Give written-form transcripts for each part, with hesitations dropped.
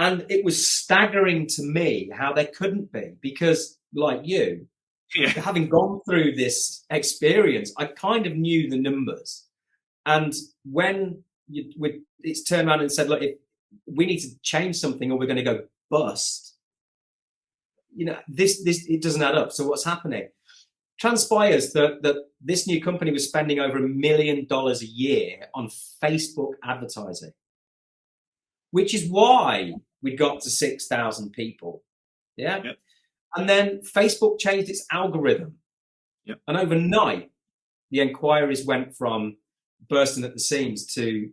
And it was staggering to me how they couldn't be, because like you, having gone through this experience, I kind of knew the numbers. And when it's turned around and said, look, if we need to change something or we're going to go bust, this it doesn't add up. So what's happening? Transpires that this new company was spending over $1 million a year on Facebook advertising, which is why we got to 6,000 people. Yeah. Yep. And then Facebook changed its algorithm. Yep. And overnight, the inquiries went from bursting at the seams to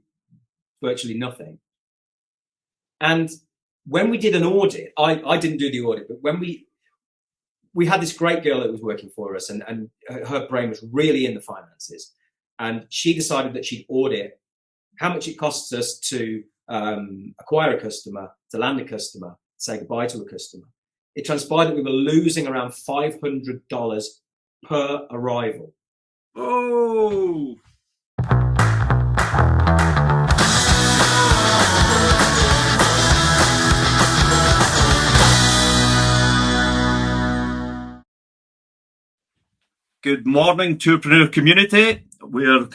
virtually nothing. And when we did an audit, I didn't do the audit, but when we had this great girl that was working for us, and her brain was really in the finances. And she decided that she'd audit how much it costs us to acquire a customer, to land a customer, say goodbye to a customer. It transpired that we were losing around $500 per arrival. Oh! Good morning, Tourpreneur community. We're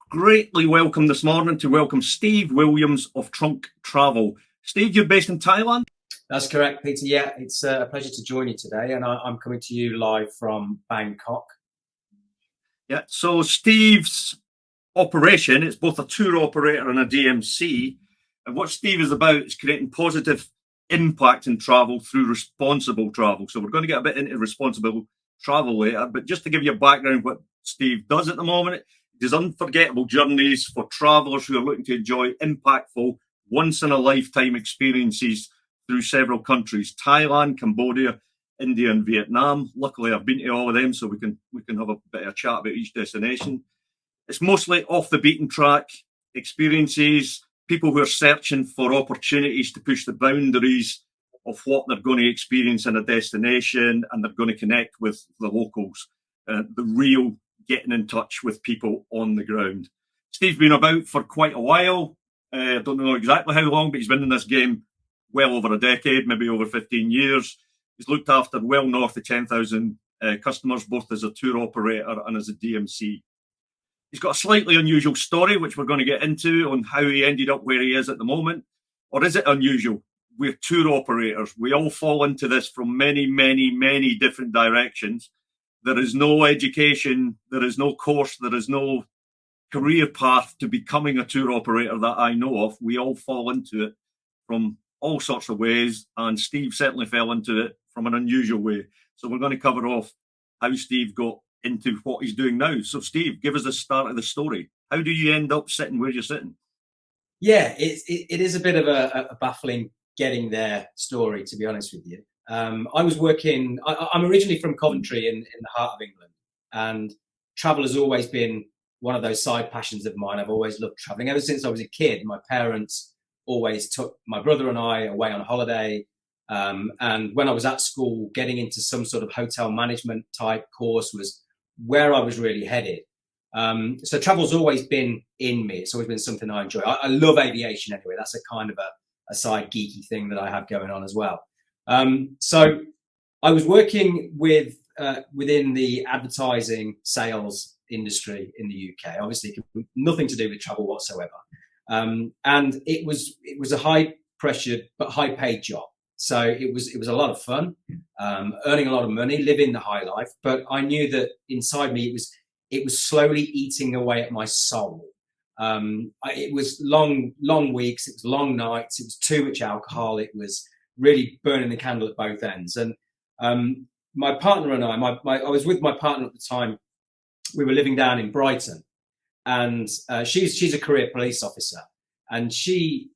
greatly welcome this morning to welcome Steve Williams of Trunk Travel. Steve, you're based in Thailand? That's correct, Peter. Yeah, it's a pleasure to join you today, and I'm coming to you live from Bangkok. Yeah, so Steve's operation, it's both a tour operator and a DMC, and what Steve is about is creating positive impact in travel through responsible travel. So we're going to get a bit into responsible travel later, but just to give you a background what Steve does at the moment, he does unforgettable journeys for travellers who are looking to enjoy impactful, once-in-a-lifetime experiences through several countries: Thailand, Cambodia, India and Vietnam. Luckily, I've been to all of them, so we can have a bit of a chat about each destination. It's mostly off the beaten track experiences, people who are searching for opportunities to push the boundaries of what they're going to experience in a destination, and they're going to connect with the locals, the real getting in touch with people on the ground. Steve's been about for quite a while. I don't know exactly how long, but he's been in this game well over a decade, maybe over 15 years. He's looked after well north of 10,000 customers, both as a tour operator and as a DMC. He's got a slightly unusual story, which we're going to get into, on how he ended up where he is at the moment. Or is it unusual? We're tour operators. We all fall into this from many, many, many different directions. There is no education, there is no course, there is no career path to becoming a tour operator that I know of. We all fall into it from all sorts of ways, and Steve certainly fell into it from an unusual way. So we're going to cover off how Steve got into what he's doing now. So Steve, give us the start of the story. How do you end up sitting where you're sitting? Yeah, it is a bit of a baffling getting there story, to be honest with you. I was working, I'm originally from Coventry in the heart of England, and travel has always been one of those side passions of mine. I've always loved traveling. Ever since I was a kid, my parents always took my brother and I away on holiday. And when I was at school, getting into some sort of hotel management type course was where I was really headed. So travel's always been in me. It's always been something I enjoy. I love aviation anyway. That's a kind of a side geeky thing that I have going on as well. So I was working within the advertising sales industry in the UK, obviously nothing to do with travel whatsoever. And it was a high pressured but high paid job. So it was a lot of fun, earning a lot of money, living the high life. But I knew that inside me, it was slowly eating away at my soul. It was long weeks, it was long nights, it was too much alcohol, it was really burning the candle at both ends. And my partner and I was with my partner at the time. We were living down in Brighton, and she's a career police officer, and she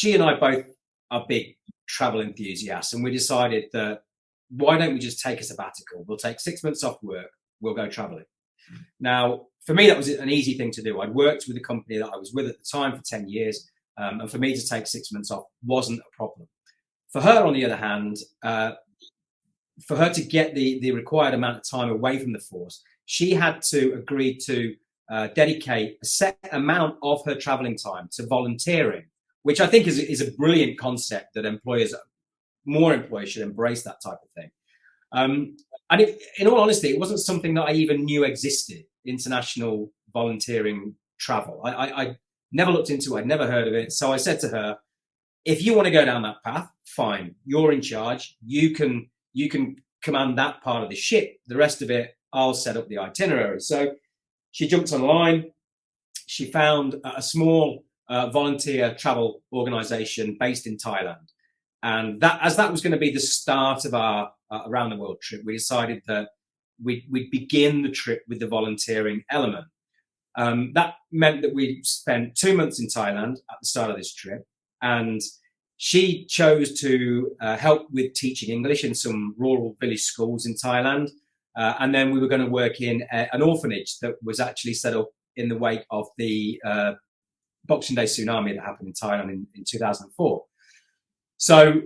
and I both are big travel enthusiasts, and we decided that why don't we just take a sabbatical? We'll take 6 months off work, we'll go traveling. Now, for me, that was an easy thing to do. I'd worked with a company that I was with at the time for 10 years, and for me to take 6 months off wasn't a problem. For her, on the other hand, for her to get the required amount of time away from the force, she had to agree to dedicate a set amount of her traveling time to volunteering which I think is a brilliant concept that more employers should embrace that type of thing. And in all honesty, it wasn't something that I even knew existed, international volunteering travel. I never looked into it. I'd never heard of it. So I said to her, if you want to go down that path, fine. You're in charge. You can command that part of the ship. The rest of it, I'll set up the itinerary. So she jumped online. She found a small volunteer travel organization based in Thailand. And that was going to be the start of our around the world trip, we decided that we'd begin the trip with the volunteering element. That meant that we spent 2 months in Thailand at the start of this trip, and she chose to help with teaching English in some rural village schools in Thailand. And then we were going to work in an orphanage that was actually set up in the wake of the Boxing Day tsunami that happened in Thailand in 2004. So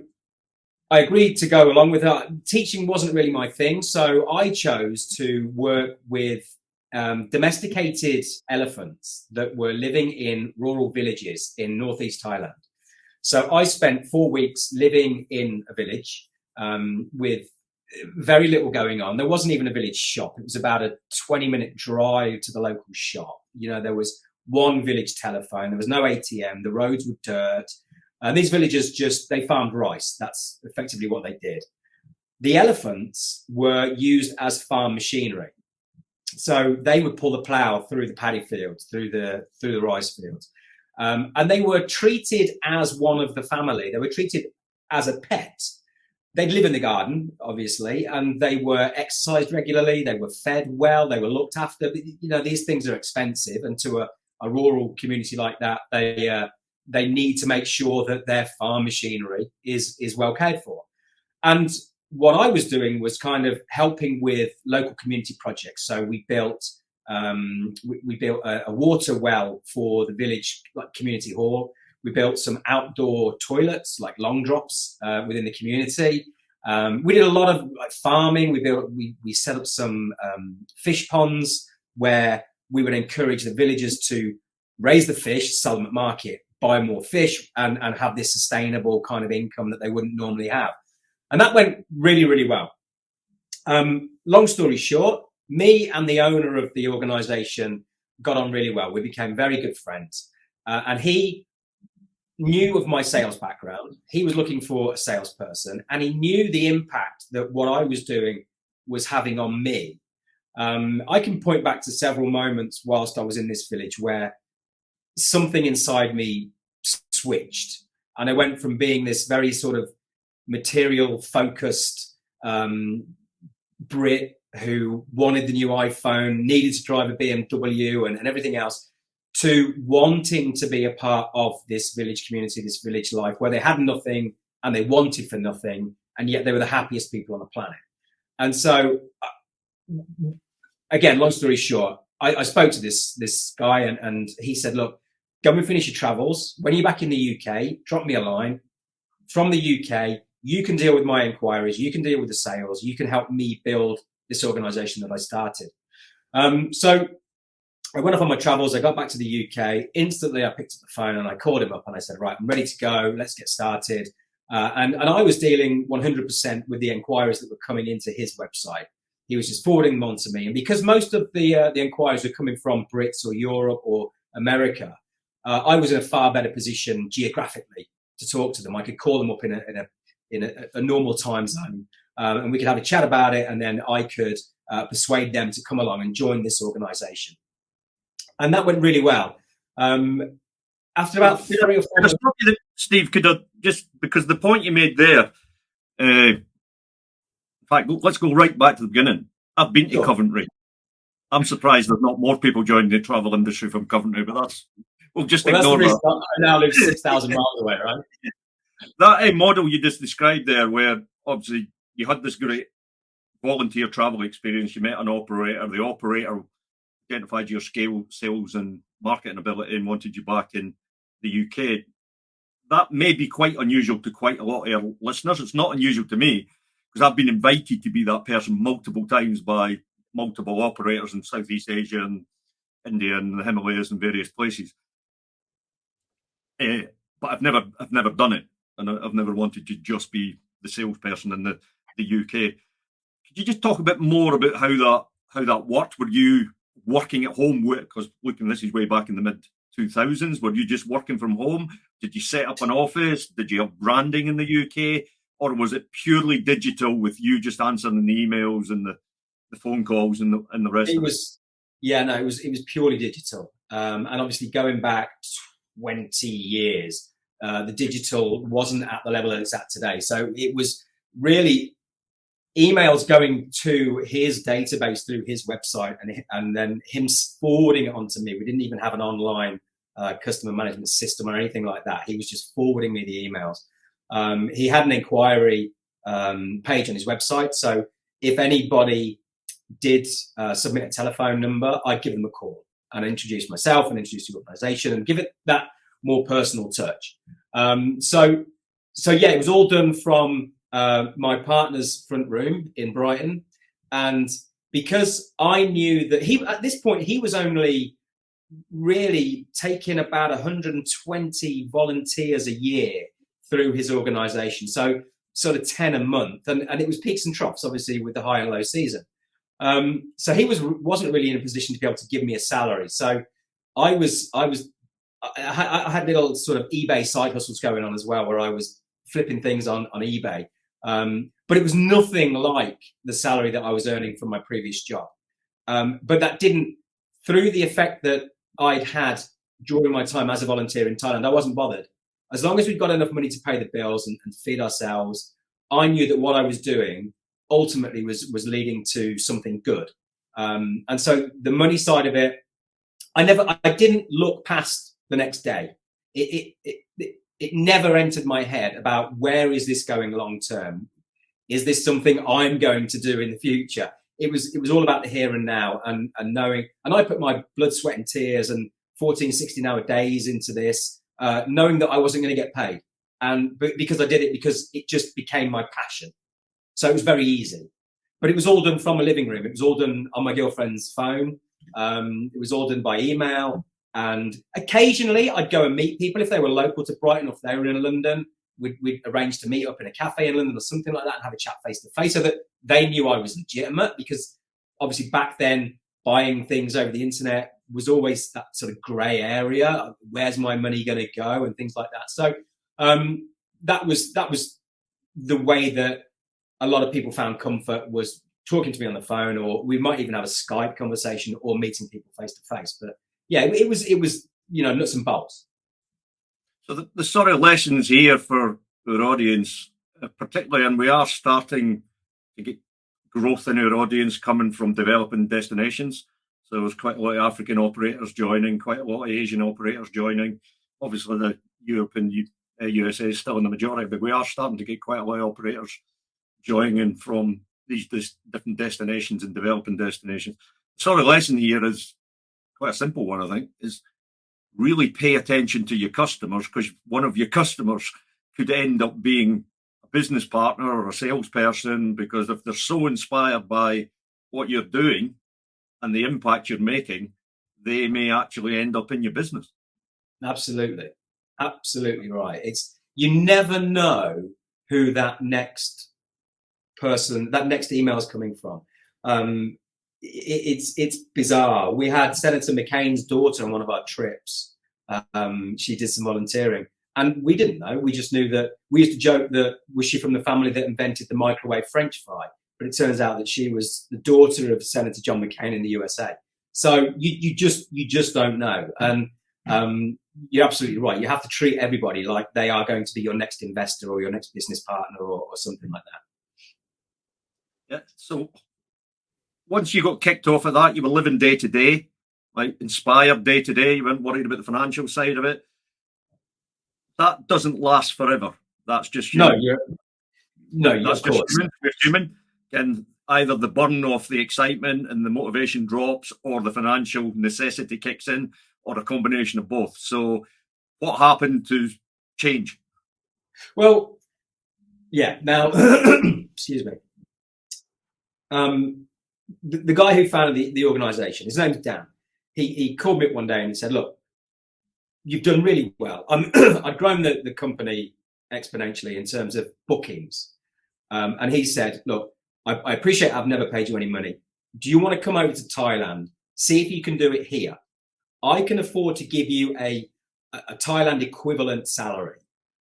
I agreed to go along with her. Teaching wasn't really my thing, so I chose to work with domesticated elephants that were living in rural villages in northeast Thailand. So I spent 4 weeks living in a village with very little going on. There wasn't even a village shop. It was about a 20-minute drive to the local shop. You know, there was one village telephone. There was no ATM. The roads were dirt. And these villagers they farmed rice. That's effectively what they did. The elephants were used as farm machinery. So they would pull the plough through the paddy fields, through the rice fields. And they were treated as one of the family. They were treated as a pet. They'd live in the garden, obviously, and they were exercised regularly. They were fed well. They were looked after. You know, these things are expensive, and to a rural community like that, they need to make sure that their farm machinery is well cared for. And what I was doing was kind of helping with local community projects. So we built a water well for the village community hall. We built some outdoor toilets, like long drops, within the community. We did a lot of farming. We set up some fish ponds where we would encourage the villagers to raise the fish, sell them at market, buy more fish, and have this sustainable kind of income that they wouldn't normally have. And that went really, really well. Long story short, me and the owner of the organization got on really well. We became very good friends. And he knew of my sales background. He was looking for a salesperson, and he knew the impact that what I was doing was having on me. I can point back to several moments whilst I was in this village where something inside me switched, and I went from being this very sort of material focused Brit who wanted the new iPhone, needed to drive a BMW and everything else, to wanting to be a part of this village community, this village life where they had nothing and they wanted for nothing, and yet they were the happiest people on the planet. And so, again, long story short, I spoke to this guy, and he said, look, go and finish your travels. When you're back in the UK, drop me a line. From the UK, you can deal with my inquiries, you can deal with the sales, you can help me build this organization that I started. So I went off on my travels. I got back to the UK. Instantly, I picked up the phone and I called him up and I said, right, I'm ready to go. Let's get started. And I was dealing 100% with the inquiries that were coming into his website. He was just forwarding them on to me. And because most of the inquiries were coming from Brits or Europe or America, I was in a far better position geographically to talk to them. I could call them up in a normal time zone, and we could have a chat about it, and then I could persuade them to come along and join this organization. And that went really well. After about 3 or 4 months, Steve, could I just, because the point you made there, in fact, let's go right back to the beginning. I've been to Coventry. I'm surprised there's not more people joining the travel industry from Coventry, but we'll just ignore that. I now live 6,000 miles away, right? That model you just described there, where obviously you had this great volunteer travel experience, you met an operator, the operator identified your scale, sales and marketing ability and wanted you back in the UK. That may be quite unusual to quite a lot of our listeners. It's not unusual to me, because I've been invited to be that person multiple times by multiple operators in Southeast Asia and India and the Himalayas and various places. but I've never done it, and I've never wanted to just be the salesperson in the UK. Could you just talk a bit more about how that worked? Were you working at home? Because looking, this is way back in the mid 2000s. Were you just working from home? Did you set up an office? Did you have branding in the UK, or was it purely digital with you just answering the emails and the phone calls and the rest of it? It was purely digital, and obviously going back 20 years, the digital wasn't at the level that it's at today. So it was really emails going to his database through his website, and then him forwarding it onto me. We didn't even have an online customer management system or anything like that. He was just forwarding me the emails. He had an inquiry page on his website, so if anybody did submit a telephone number, I'd give them a call and introduce myself and introduce the organisation and give it that more personal touch. So it was all done from my partner's front room in Brighton. And because I knew that at this point, he was only really taking about 120 volunteers a year through his organisation. So sort of 10 a month. And it was peaks and troughs, obviously, with the high and low season. So he wasn't really in a position to be able to give me a salary. So I had little sort of eBay side hustles going on as well, where I was flipping things on eBay. But it was nothing like the salary that I was earning from my previous job. But that didn't, through the effect that I'd had during my time as a volunteer in Thailand, I wasn't bothered. As long as we'd got enough money to pay the bills and feed ourselves, I knew that what I was doing ultimately was leading to something good. And so the money side of it, I didn't look past the next day. It never entered my head about where is this going long term? Is this something I'm going to do in the future? It was all about the here and now and knowing, and I put my blood, sweat and tears and 14, 16-hour days into this, knowing that I wasn't going to get paid. But because I did it, because it just became my passion. So it was very easy. But it was all done from a living room. It was all done on my girlfriend's phone. It was all done by email. And occasionally I'd go and meet people if they were local to Brighton, or if they were in London. We'd arrange to meet up in a cafe in London or something like that and have a chat face to face, so that they knew I was legitimate. Because obviously back then, buying things over the internet was always that sort of grey area. Where's my money going to go and things like that. So that was the way that a lot of people found comfort, was talking to me on the phone, or we might even have a Skype conversation, or meeting people face to face. But yeah, it was nuts and bolts. So the sort of lessons here for our audience, particularly, and we are starting to get growth in our audience coming from developing destinations. So there's quite a lot of African operators joining, quite a lot of Asian operators joining. Obviously, the Europe and USA is still in the majority, but we are starting to get quite a lot of operators joining from these different destinations and developing destinations. The sort of lesson here is quite a simple one, I think, is really pay attention to your customers, because one of your customers could end up being a business partner or a salesperson, because if they're so inspired by what you're doing and the impact you're making, they may actually end up in your business. Absolutely right. You never know who that next email is coming from. It's bizarre. We had Senator McCain's daughter on one of our trips. She did some volunteering, and we didn't know. We just knew that we used to joke that was she from the family that invented the microwave French fry, but it turns out that she was the daughter of Senator John McCain in the USA. So you just don't know. And you're absolutely right. You have to treat everybody like they are going to be your next investor or your next business partner or something like that. Yeah. So once you got kicked off at that, you were living day to day, like inspired day to day. You weren't worried about the financial side of it. That doesn't last forever. That's just human. That's just human. We're human. And either the burn of the excitement and the motivation drops, or the financial necessity kicks in, or a combination of both. So what happened to change? Well, yeah. Now, excuse me. The guy who founded the organisation, his name's Dan. He called me up one day and he said, "Look, you've done really well. I'd grown the company exponentially in terms of bookings. And he said, look, I appreciate I've never paid you any money. Do you want to come over to Thailand? See if you can do it here. I can afford to give you a Thailand equivalent salary.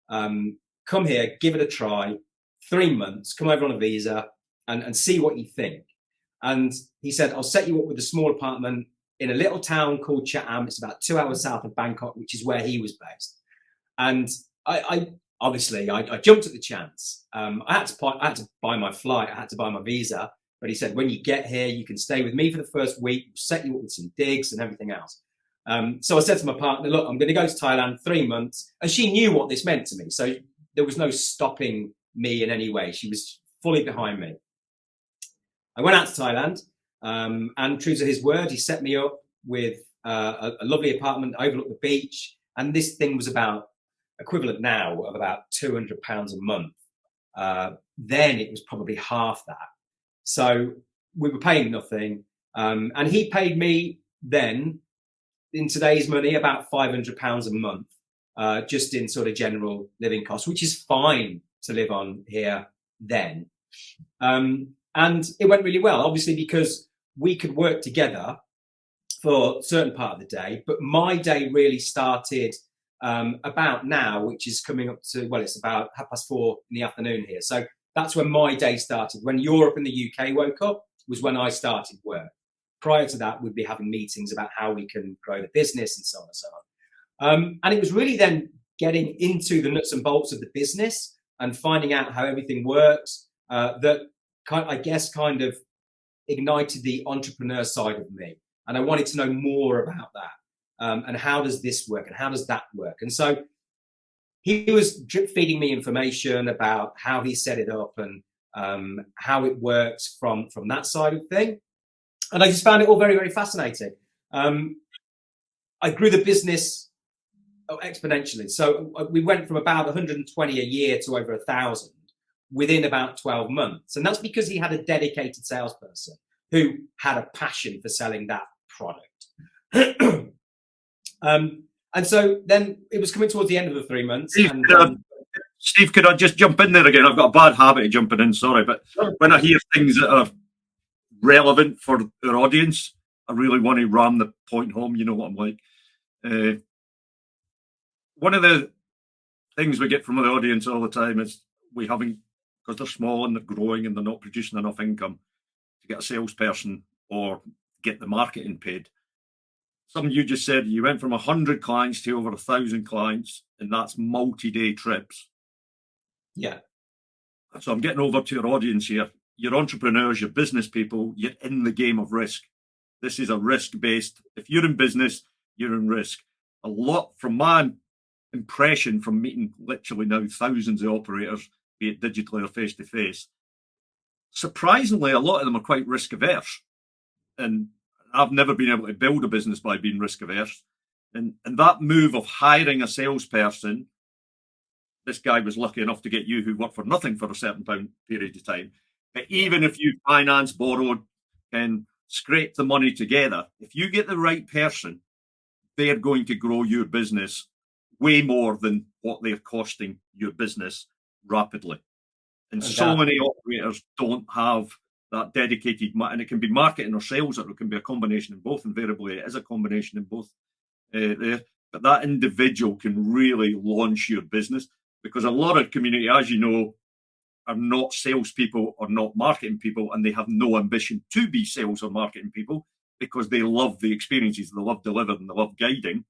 Come here, give it a try, 3 months, come over on a visa and see what you think. And he said, I'll set you up with a small apartment in a little town called Chatham. It's about 2 hours south of Bangkok, which is where he was based. And I obviously jumped at the chance. I had to buy my flight. I had to buy my visa. But he said, when you get here, you can stay with me for the first week. We'll set you up with some digs and everything else. So I said to my partner, look, I'm going to go to Thailand 3 months. And she knew what this meant to me. So there was no stopping me in any way. She was fully behind me. I went out to Thailand, and true to his word, he set me up with a lovely apartment overlooked the beach. And this thing was about equivalent now of about £200 a month. Then it was probably half that. So we were paying nothing. And he paid me then, in today's money, about £500 a month, just in sort of general living costs, which is fine to live on here then. And it went really well, obviously, because we could work together for a certain part of the day. But my day really started about now, which is coming up to, well, it's about 4:30 in the afternoon here. So that's when my day started. When Europe and the UK woke up was when I started work. Prior to that, we'd be having meetings about how we can grow the business and so on and so on. And it was really then getting into the nuts and bolts of the business and finding out how everything works that kind of ignited the entrepreneur side of me. And I wanted to know more about that. And how does this work and how does that work? And so he was drip feeding me information about how he set it up and how it works from that side of thing. And I just found it all very, very fascinating. I grew the business exponentially. So we went from about 120 a year to over 1,000 within about 12 months. And that's because he had a dedicated salesperson who had a passion for selling that product. And so then it was coming towards the end of the 3 months. Steve, could I just jump in there again? I've got a bad habit of jumping in, sorry. But when I hear things that are relevant for our audience, I really want to ram the point home. You know what I'm like. One of the things we get from the audience all the time is we haven't, because they're small and they're growing and they're not producing enough income to get a salesperson or get the marketing paid. Something you just said, you went from 100 clients to over 1,000 clients, and that's multi-day trips. Yeah. So I'm getting over to your audience here. You're entrepreneurs, you're business people, you're in the game of risk. This is a risk-based. If you're in business, you're in risk. A lot, from my impression from meeting literally now thousands of operators, be it digitally or face-to-face, surprisingly, a lot of them are quite risk-averse. And I've never been able to build a business by being risk-averse. And that move of hiring a salesperson, this guy was lucky enough to get you who worked for nothing for a certain period of time. But even if you finance, borrowed, and scrape the money together, if you get the right person, they're going to grow your business way more than what they're costing your business rapidly. And so many operators don't have that dedicated, and it can be marketing or sales, or it can be a combination of both. Invariably, it is a combination of both there. But that individual can really launch your business, because a lot of community, as you know, are not salespeople or not marketing people, and they have no ambition to be sales or marketing people because they love the experiences, they love delivering, they love guiding.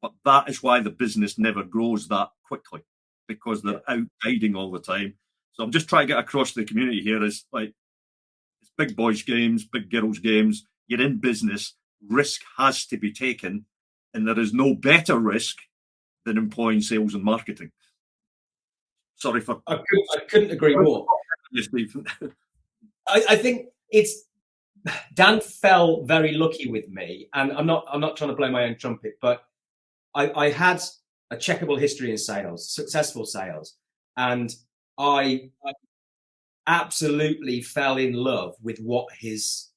But that is why the business never grows that quickly, because they're out guiding all the time. So I'm just trying to get across to the community here is like, it's big boys games, big girls games. You're in business, risk has to be taken, and there is no better risk than employing sales and marketing. Sorry for. I couldn't agree more. I think it's Dan fell very lucky with me, and I'm not trying to blow my own trumpet, but I had a checkable history in sales, successful sales, and I absolutely fell in love with what his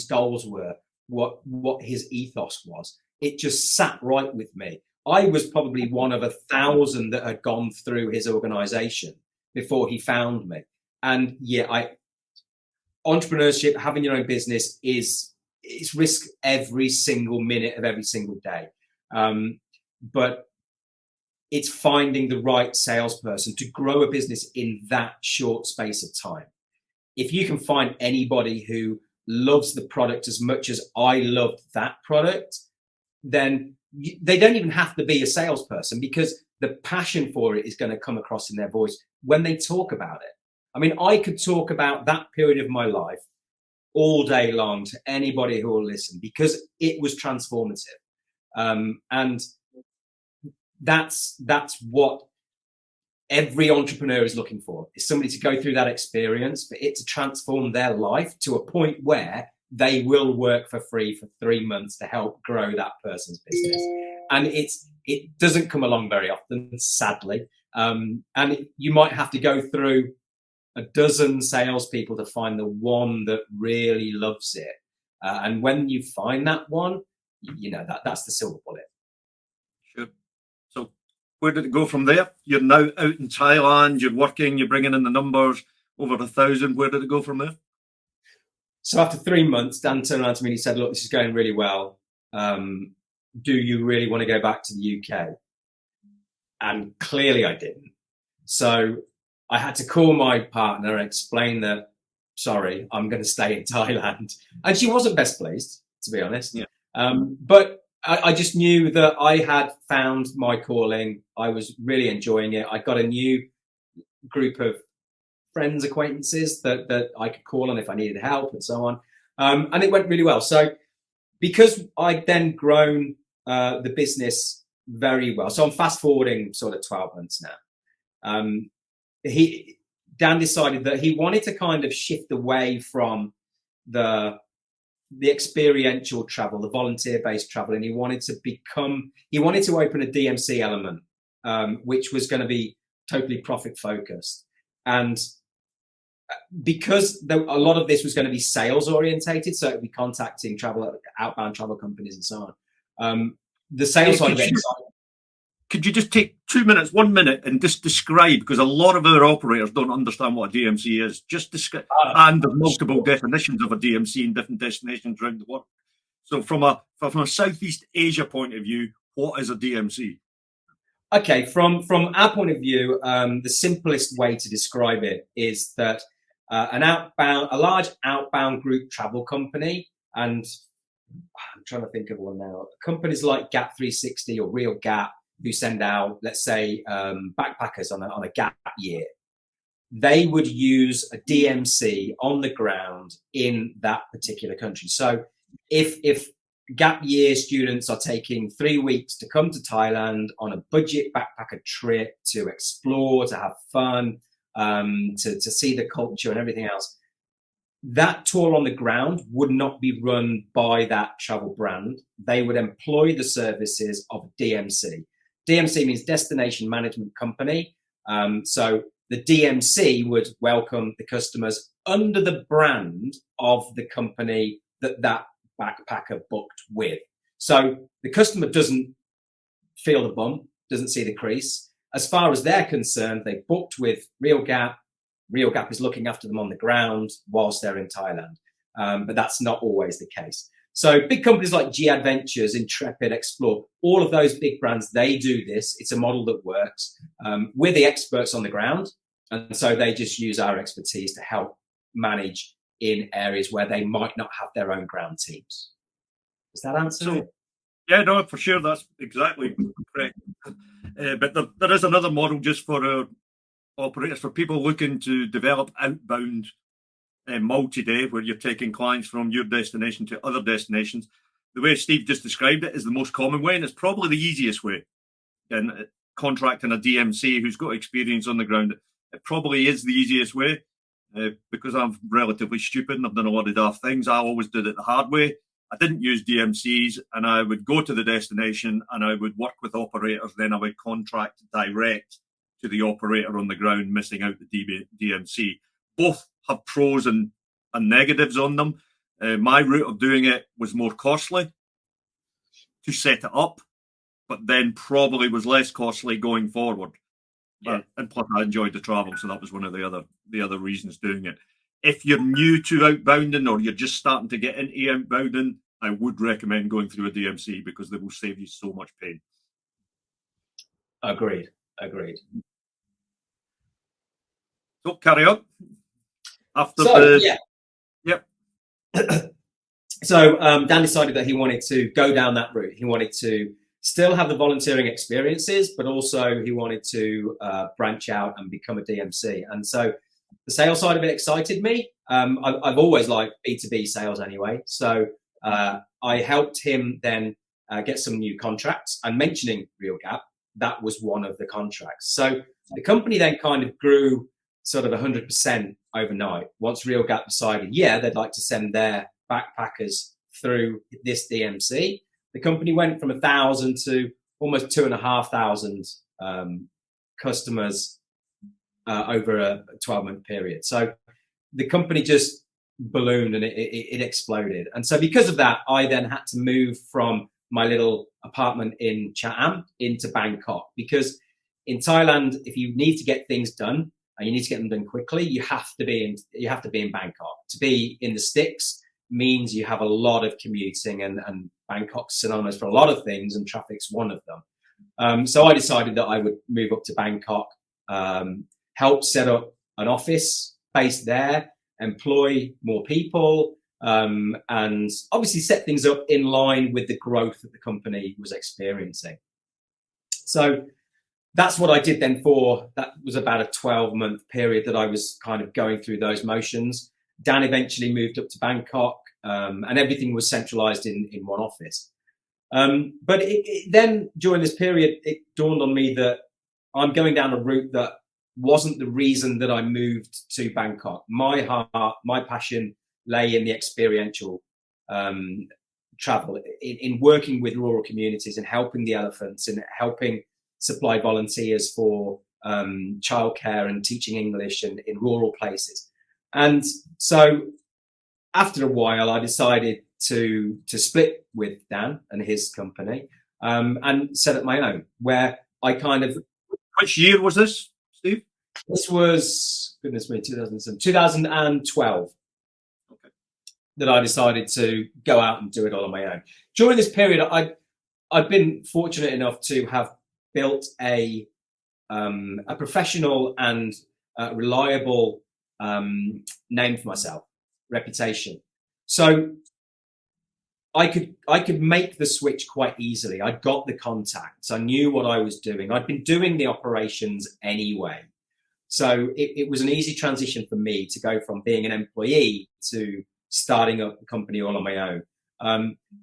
goals were, what his ethos was. it just sat right with me. I was probably one of 1,000 that had gone through his organization before he found me. And yeah, entrepreneurship, having your own business it's risk every single minute of every single day. But it's finding the right salesperson to grow a business in that short space of time. If you can find anybody who loves the product as much as I loved that product, then they don't even have to be a salesperson, because the passion for it is going to come across in their voice when they talk about it. I mean, I could talk about that period of my life all day long to anybody who will listen, because it was transformative. And that's what every entrepreneur is looking for, is somebody to go through that experience, for it to transform their life to a point where they will work for free for 3 months to help grow that person's business. And it doesn't come along very often, sadly. And you might have to go through a dozen salespeople to find the one that really loves it. And when you find that one, that's the silver bullet. Sure. So where did it go from there? You're now out in Thailand, you're working, you're bringing in the numbers, over 1,000. Where did it go from there? So after 3 months, Dan turned around to me and he said, look, this is going really well. Do you really want to go back to the UK? And clearly I didn't. So I had to call my partner and explain that, sorry, I'm going to stay in Thailand. And she wasn't best pleased, to be honest. Yeah. But I just knew that I had found my calling. I was really enjoying it. I got a new group of friends, acquaintances that I could call on if I needed help and so on. And it went really well. So because I'd then grown the business very well, so I'm fast forwarding sort of 12 months now. Dan decided that he wanted to kind of shift away from the experiential travel, the volunteer-based travel, and he wanted to open a DMC element, which was going to be totally profit-focused. And because a lot of this was going to be sales-orientated, so it would be contacting outbound travel companies and so on. The sales side of it. Could you just take 2 minutes, 1 minute, and just describe, because a lot of our operators don't understand what a DMC is, just describe, and there's multiple definitions of a DMC in different destinations around the world. So from a Southeast Asia point of view, what is a DMC? Okay, from our point of view, the simplest way to describe it is that a large outbound group travel company, and I'm trying to think of one now, companies like Gap 360 or Real Gap, who send out, let's say, backpackers on a gap year, they would use a DMC on the ground in that particular country. So if gap year students are taking 3 weeks to come to Thailand on a budget backpacker trip to explore, to have fun, to see the culture and everything else, that tour on the ground would not be run by that travel brand. They would employ the services of DMC. DMC means Destination Management Company. So the DMC would welcome the customers under the brand of the company that backpacker booked with. So the customer doesn't feel the bump, doesn't see the crease. As far as they're concerned, they booked with Real Gap. Real Gap is looking after them on the ground whilst they're in Thailand. But that's not always the case. So big companies like G Adventures, Intrepid, Explore, all of those big brands, they do this. It's a model that works. We're the experts on the ground. And so they just use our expertise to help manage in areas where they might not have their own ground teams. Does that answer it? Yeah, no, for sure. That's exactly correct. But there is another model just for operators, for people looking to develop outbound multi-day, where you're taking clients from your destination to other destinations. The way Steve just described it is the most common way, and it's probably the easiest way. And contracting a DMC who's got experience on the ground, it probably is the easiest way. Because I'm relatively stupid and I've done a lot of daft things, I always did it the hard way. I didn't use DMCs, and I would go to the destination and I would work with operators. Then I would contract direct to the operator on the ground, missing out the DMC. Both have pros and negatives on them. My route of doing it was more costly. to set it up, but then probably was less costly going forward. Yeah. And plus, I enjoyed the travel, so that was one of the other reasons doing it. If you're new to outbounding or you're just starting to get into outbounding, I would recommend going through a DMC because they will save you so much pain. Agreed. So carry on. Yep. So Dan decided that he wanted to go down that route. He wanted to still have the volunteering experiences, but also he wanted to branch out and become a DMC. And so the sales side of it excited me. I've always liked B2B sales anyway. So I helped him then get some new contracts. And mentioning RealGap, that was one of the contracts. So the company then kind of grew sort of 100% overnight. Once RealGap decided, they'd like to send their backpackers through this DMC, the company went from 1,000 to almost 2,500 customers over a 12-month period. So the company just ballooned and it exploded. And so because of that, I then had to move from my little apartment in Chatham into Bangkok, because in Thailand, if you need to get things done and you need to get them done quickly, you have to be in Bangkok. To be in the sticks means you have a lot of commuting, and Bangkok's synonymous for a lot of things, and traffic's one of them. So I decided that I would move up to Bangkok, help set up an office based there, employ more people, and obviously set things up in line with the growth that the company was experiencing. So that's what I did then that was about a 12-month period that I was kind of going through those motions. Dan eventually moved up to Bangkok, and everything was centralized in one office. But then during this period, it dawned on me that I'm going down a route that wasn't the reason that I moved to Bangkok. My heart, my passion lay in the experiential travel, in working with rural communities and helping the elephants and helping supply volunteers for childcare and teaching English in rural places. And so after a while, I decided to split with Dan and his company and set up my own, where I kind of... Which year was this, Steve? This was, goodness me, 2012. Okay. That I decided to go out and do it all on my own. During this period, I've been fortunate enough to have built a professional and reliable name for myself, reputation. So I could make the switch quite easily. I got the contacts. I knew what I was doing. I'd been doing the operations anyway. So it was an easy transition for me to go from being an employee to starting up a company all on my own.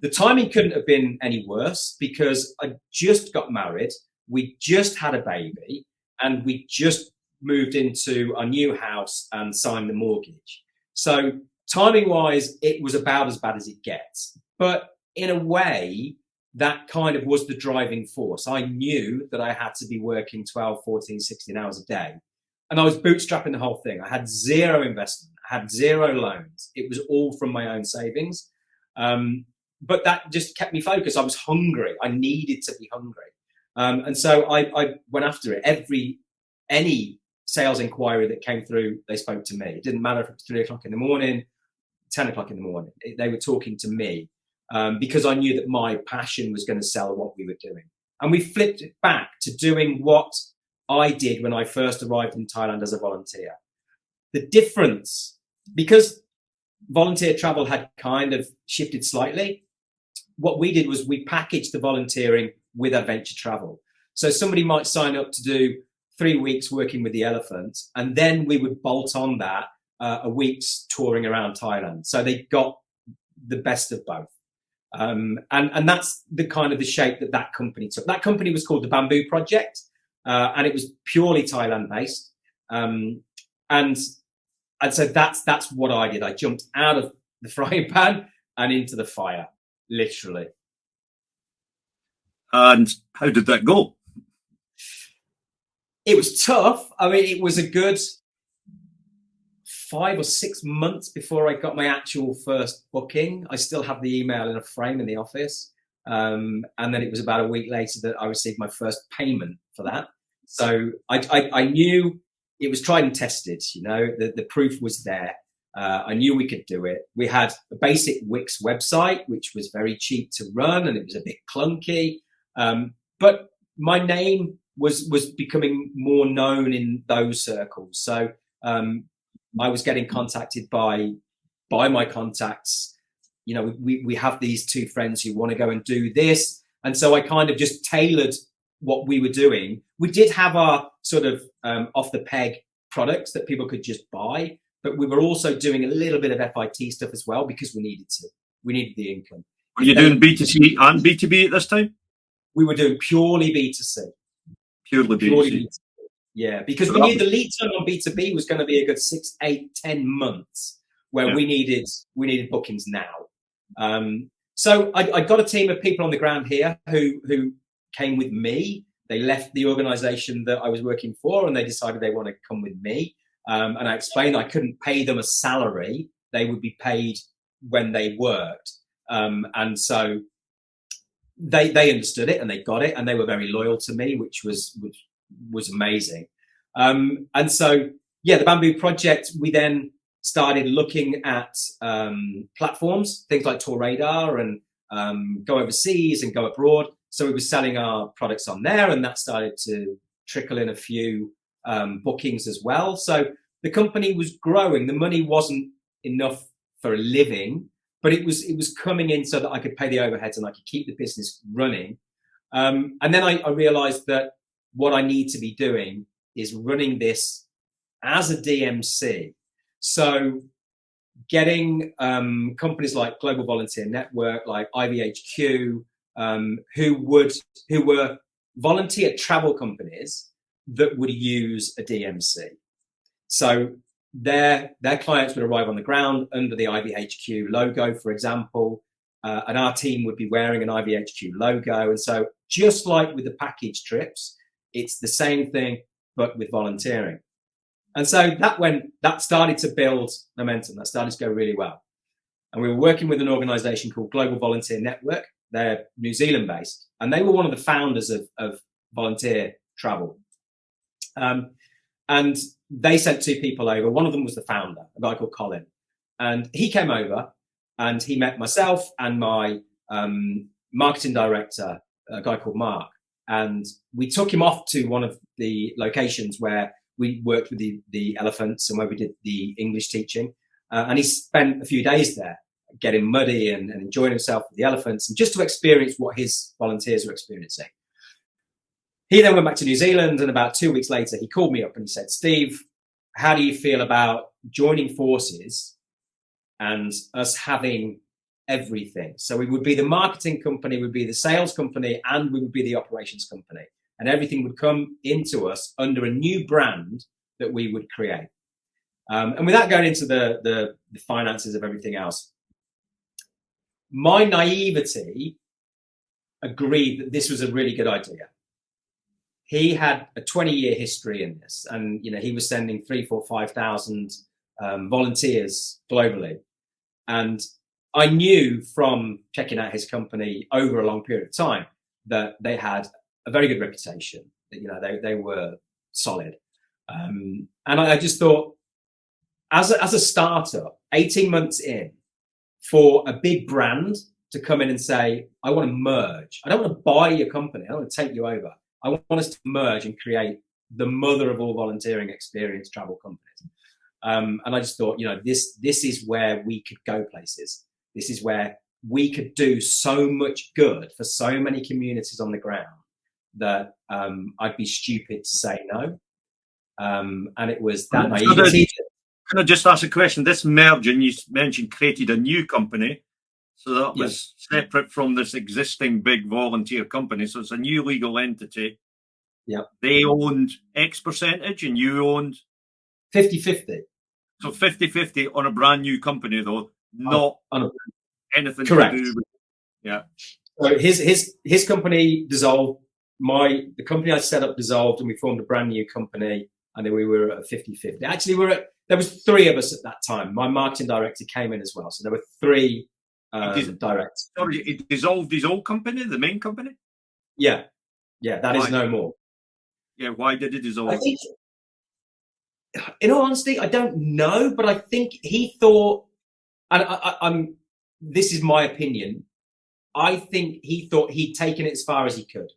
The timing couldn't have been any worse, because I just got married. We just had a baby, and we just moved into a new house and signed the mortgage. So timing wise, it was about as bad as it gets. But in a way, that kind of was the driving force. I knew that I had to be working 12, 14, 16 hours a day. And I was bootstrapping the whole thing. I had zero investment. I had zero loans. It was all from my own savings. But that just kept me focused. I was hungry. I needed to be hungry. And so I went after it. Any sales inquiry that came through, they spoke to me. It didn't matter if it was 3 o'clock in the morning, 10 o'clock in the morning. They were talking to me because I knew that my passion was going to sell what we were doing. And we flipped it back to doing what I did when I first arrived in Thailand as a volunteer. The difference, because volunteer travel had kind of shifted slightly, what we did was we packaged the volunteering with adventure travel. So somebody might sign up to do 3 weeks working with the elephants, and then we would bolt on that a week's touring around Thailand. So they got the best of both. And that's the kind of the shape that company took. That company was called the Bamboo Project, and it was purely Thailand based. And so that's what I did. I jumped out of the frying pan and into the fire, literally. And how did that go? It was tough. I mean, it was a good 5 or 6 months before I got my actual first booking. I still have the email in a frame in the office. And then it was about a week later that I received my first payment for that. So I knew it was tried and tested, the proof was there. I knew we could do it. We had a basic Wix website, which was very cheap to run, and it was a bit clunky. But my name was becoming more known in those circles. So I was getting contacted by my contacts. We have these two friends who want to go and do this. And so I kind of just tailored what we were doing. We did have our sort of off the peg products that people could just buy, but we were also doing a little bit of FIT stuff as well because we needed to. We needed the income. Were you doing B2C and B2B at this time? We were doing purely B2C. Purely B2C. Yeah, because we knew the lead time on B2B was going to be a good 6, 8, 10 months where we needed bookings now. So I got a team of people on the ground here who came with me. They left the organization that I was working for and they decided they want to come with me. And I explained I couldn't pay them a salary. They would be paid when they worked. And so they understood it and they got it and they were very loyal to me, which was amazing. And so, the Bamboo Project, we then started looking at platforms, things like Tourradar and Go Overseas and Go Abroad. So we were selling our products on there and that started to trickle in a few bookings as well. So the company was growing. The money wasn't enough for a living, but it was coming in so that I could pay the overheads and I could keep the business running. And then I realized that what I need to be doing is running this as a DMC. So getting companies like Global Volunteer Network, like IVHQ, who were volunteer travel companies that would use a DMC. So their clients would arrive on the ground under the IVHQ logo, for example, and our team would be wearing an IVHQ logo. And so just like with the package trips, it's the same thing, but with volunteering. And so that started to build momentum. That started to go really well. And we were working with an organization called Global Volunteer Network. They're New Zealand based, and they were one of the founders of volunteer travel. And they sent two people over. One of them was the founder, a guy called Colin. And he came over and he met myself and my marketing director, a guy called Mark. And we took him off to one of the locations where we worked with the elephants and where we did the English teaching. And he spent a few days there getting muddy and enjoying himself with the elephants and just to experience what his volunteers were experiencing. He then went back to New Zealand, and about 2 weeks later, he called me up and he said, "Steve, how do you feel about joining forces and us having everything?" So we would be the marketing company, we'd be the sales company, and we would be the operations company. And everything would come into us under a new brand that we would create. And without going into the finances of everything else, my naivety agreed that this was a really good idea. He had a 20-year history in this, and he was sending 3,000, 4,000, 5,000 volunteers globally. And I knew from checking out his company over a long period of time that they had a very good reputation. That they were solid, and I just thought, as a startup, 18 months in, for a big brand to come in and say, "I want to merge. I don't want to buy your company. I don't want to take you over. I want us to merge and create the mother of all volunteering experience travel companies." And I just thought, this is where we could go places. This is where we could do so much good for so many communities on the ground that I'd be stupid to say no. And it was that naivety. Can I just ask a question? This merging, you mentioned, created a new company. So that was separate from this existing big volunteer company. So it's a new legal entity. Yeah. They owned X percentage and you owned 50-50. So 50-50 on a brand new company, though, not anything correct. To do with. Yeah. So his company dissolved. The company I set up dissolved, and we formed a brand new company. And then we were at 50-50. Actually, there was three of us at that time. My marketing director came in as well. So there were three direct. Sorry, he dissolved his old company, the main company? Yeah, that is no more. Yeah, why did he dissolve? I think, in all honesty, I don't know, but I think he thought, and I'm. This is my opinion. I think he thought he'd taken it as far as he could,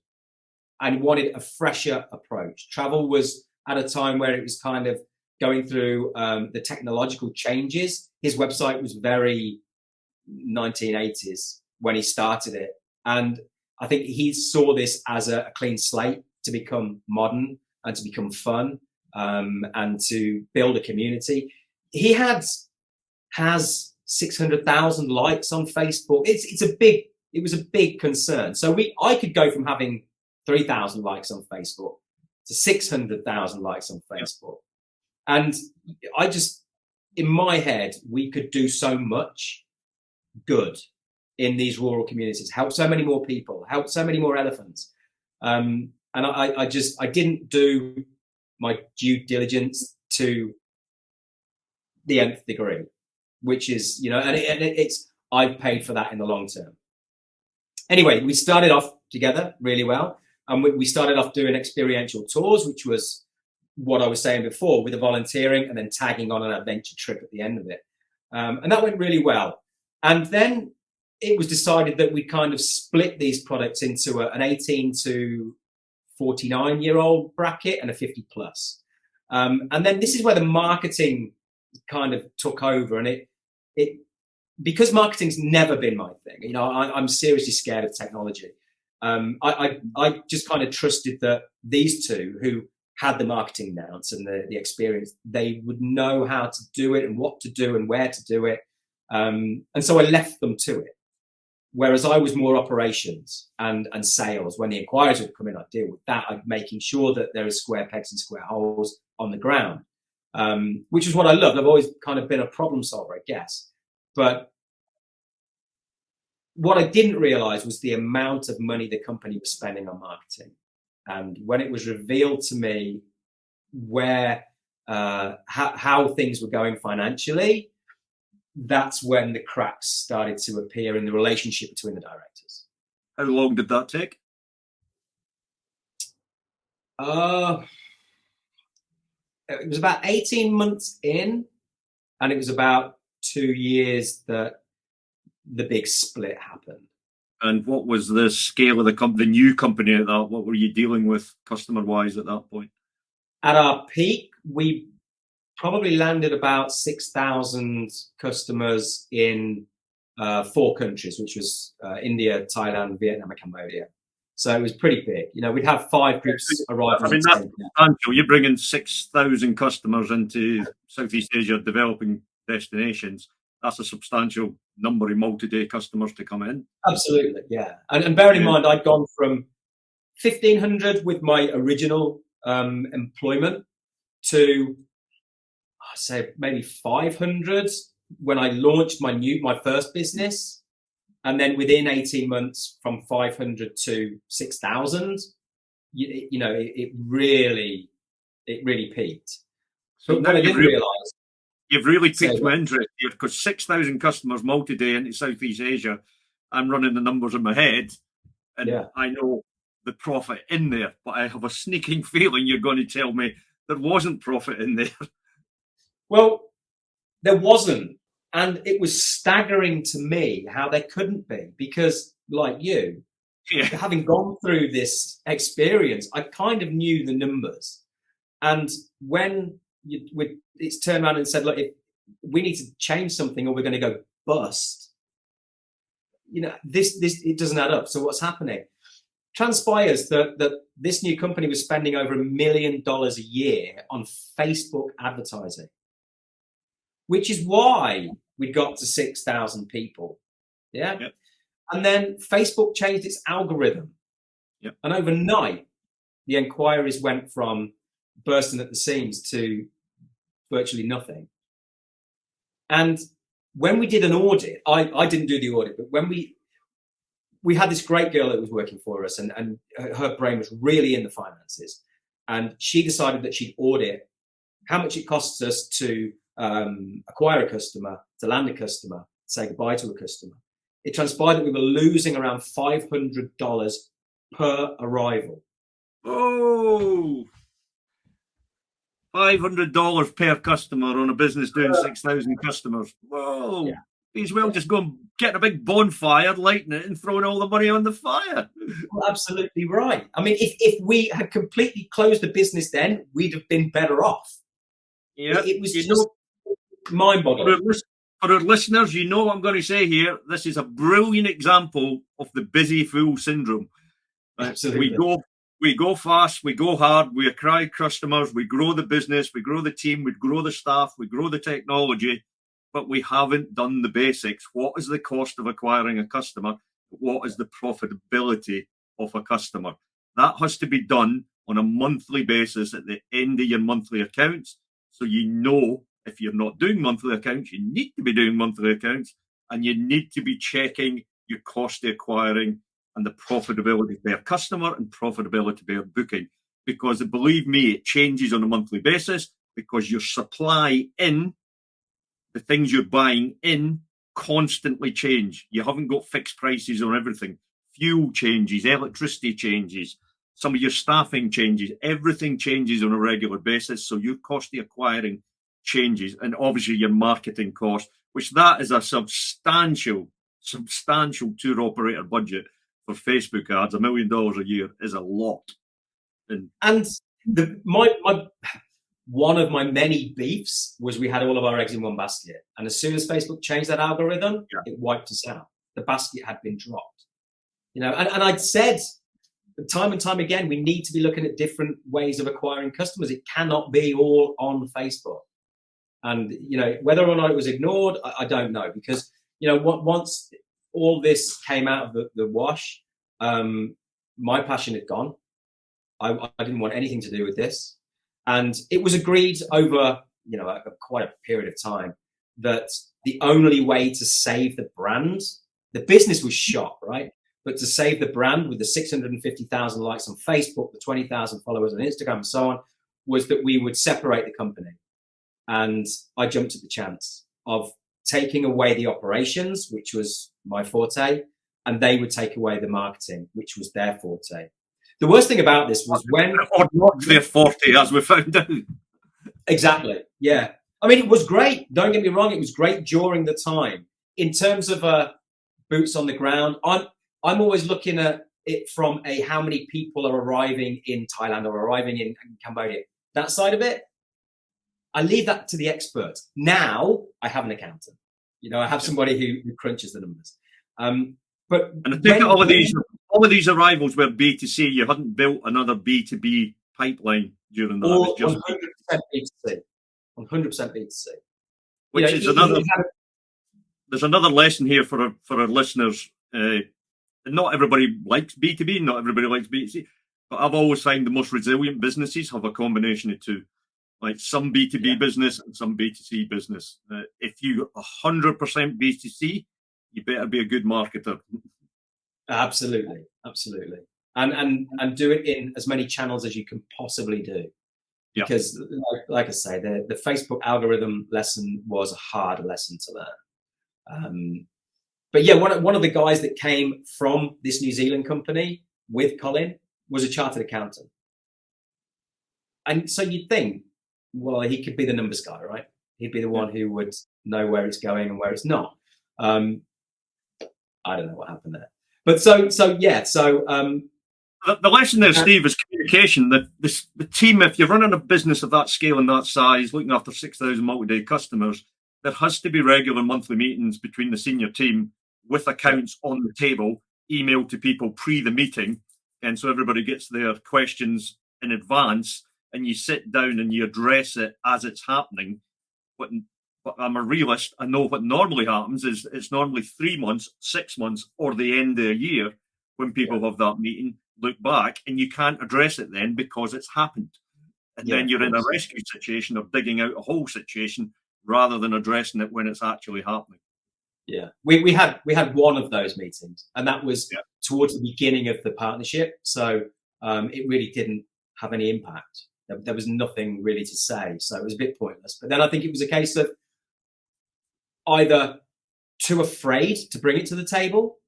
and wanted a fresher approach. Travel was at a time where it was kind of going through the technological changes. His website was very 1980s when he started it, and I think he saw this as a clean slate to become modern and to become fun, and to build a community. He has 600,000 likes on Facebook. It was a big concern. So I could go from having 3,000 likes on Facebook to 600,000 likes on Facebook. And I just, in my head, we could do so much good in these rural communities, help so many more people, help so many more elephants. And I didn't do my due diligence to the nth degree, which is, I've paid for that in the long term. Anyway, we started off together really well. And we started off doing experiential tours, which was what I was saying before, with the volunteering and then tagging on an adventure trip at the end of it. And that went really well. And then it was decided that we kind of split these products into an 18 to 49-year-old bracket and a 50 plus. And then this is where the marketing kind of took over, and it because marketing's never been my thing. I'm seriously scared of technology. I just kind of trusted that these two, who had the marketing nous and the experience, they would know how to do it and what to do and where to do it. And so I left them to it. Whereas I was more operations and sales. When the inquiries would come in, I'd deal with that. I'm making sure that there are square pegs and square holes on the ground, which is what I loved. I've always kind of been a problem solver, I guess. But what I didn't realize was the amount of money the company was spending on marketing. And when it was revealed to me where how things were going financially, that's when the cracks started to appear in the relationship between the directors. How long did that take? It was about 18 months in, and it was about 2 years that the big split happened. And what was the scale of the new company at that? What were you dealing with customer-wise at that point? At our peak, we probably landed about 6,000 customers in 4 countries, which was India, Thailand, Vietnam, and Cambodia. So it was pretty big. We'd have 5 groups arrive. I mean, that's substantial. You're bringing 6,000 customers into Southeast Asia developing destinations. That's a substantial number of multi-day customers to come in. Absolutely, yeah. And bearing in mind, I'd gone from 1,500 with my original employment to, I'd say, maybe 500 when I launched my first business. And then within 18 months, from 500 to 6,000, it really peaked. So but what I didn't realize, you've really piqued my interest here, because 6,000 customers multi-day into Southeast Asia, I'm running the numbers in my head, and I know the profit in there, but I have a sneaking feeling you're going to tell me there wasn't profit in there. Well, there wasn't. And it was staggering to me how there couldn't be, because like you, having gone through this experience, I kind of knew the numbers. And when it's turned around and said, look, we need to change something or we're going to go bust, this it doesn't add up. So what's happening? Transpires that this new company was spending over $1 million a year on Facebook advertising, which is why we got to 6,000 people. Yeah. Yep. And then Facebook changed its algorithm. Yep. And overnight, the inquiries went from bursting at the seams to virtually nothing. And when we did an audit, I didn't do the audit, but when we had this great girl that was working for us, and her brain was really in the finances. And she decided that she'd audit how much it costs us to acquire a customer, to land a customer, say goodbye to a customer. it transpired that we were losing around $500 per arrival. Oh, $500 per customer on a business doing 6,000 customers. Whoa. Yeah. He's well just going getting a big bonfire, lighting it, and throwing all the money on the fire. Well, absolutely right. I mean, if we had completely closed the business then, we'd have been better off. Yeah. It was just mind-boggling. For our listeners, you know what I'm going to say here. This is a brilliant example of the busy fool syndrome. Absolutely. We go fast, we go hard, we acquire customers, we grow the business, we grow the team, we grow the staff, we grow the technology, but we haven't done the basics. What is the cost of acquiring a customer? What is the profitability of a customer? That has to be done on a monthly basis at the end of your monthly accounts. So you know, if you're not doing monthly accounts, you need to be doing monthly accounts, and you need to be checking your cost of acquiring and the profitability per customer and profitability per booking. Because believe me, it changes on a monthly basis because your supply in, the things you're buying in, constantly change. You haven't got fixed prices on everything. Fuel changes, electricity changes, some of your staffing changes, everything changes on a regular basis. So your cost of acquiring changes, and obviously your marketing cost, which that is a substantial tour operator budget for Facebook ads. $1 million a year is a lot. And one of my many beefs was we had all of our eggs in one basket. And as soon as Facebook changed that algorithm, it wiped us out. The basket had been dropped. You know, and I'd said time and time again, we need to be looking at different ways of acquiring customers. It cannot be all on Facebook. And, you know, whether or not it was ignored, I don't know. Because, you know, once all this came out of the wash, my passion had gone. I didn't want anything to do with this. And it was agreed over, you know, quite a period of time that the only way to save the brand, the business was shot, right? But to save the brand with the 650,000 likes on Facebook, the 20,000 followers on Instagram and so on, was that we would separate the company. And I jumped at the chance of taking away the operations, which was my forte, and they would take away the marketing, which was their forte. The worst thing about this was when... Or not their forte, as we found out. Exactly, yeah. I mean, it was great. Don't get me wrong. It was great during the time. In terms of boots on the ground, I'm always looking at it from how many people are arriving in Thailand or arriving in Cambodia. That side of it, I leave that to the experts. Now I have an accountant. You know, I have somebody who crunches the numbers. But and I think all of these arrivals were B2C. You hadn't built another B2B pipeline during that. It was just 100% B2C. 100% B2C. Which is another. There's another lesson here for our listeners. Not everybody likes B2B. Not everybody likes B2C. But I've always found the most resilient businesses have a combination of two. Like some B2B business and some B2C business. If you 100% B2C, you better be a good marketer. Absolutely. And do it in as many channels as you can possibly do. Because, like I say, the Facebook algorithm lesson was a hard lesson to learn. But yeah, one of the guys that came from this New Zealand company with Colin was a chartered accountant. And so you'd think, well, he could be the numbers guy, right? He'd be the one who would know where it's going and where it's not. I don't know what happened there. But the lesson there, Steve, is communication. The team, if you're running a business of that scale and that size, looking after 6,000 multi-day customers, there has to be regular monthly meetings between the senior team with accounts on the table, email to people pre the meeting. And so everybody gets their questions in advance and you sit down and you address it as it's happening. But I'm a realist. I know what normally happens is it's normally 3 months, 6 months, or the end of a year when people have that meeting, look back, and you can't address it then because it's happened. And then you're in a rescue situation or digging out a whole situation rather than addressing it when it's actually happening. Yeah, we had one of those meetings, and that was towards the beginning of the partnership. So it really didn't have any impact. There was nothing really to say, so it was a bit pointless. But then I think it was a case of either too afraid to bring it to the table,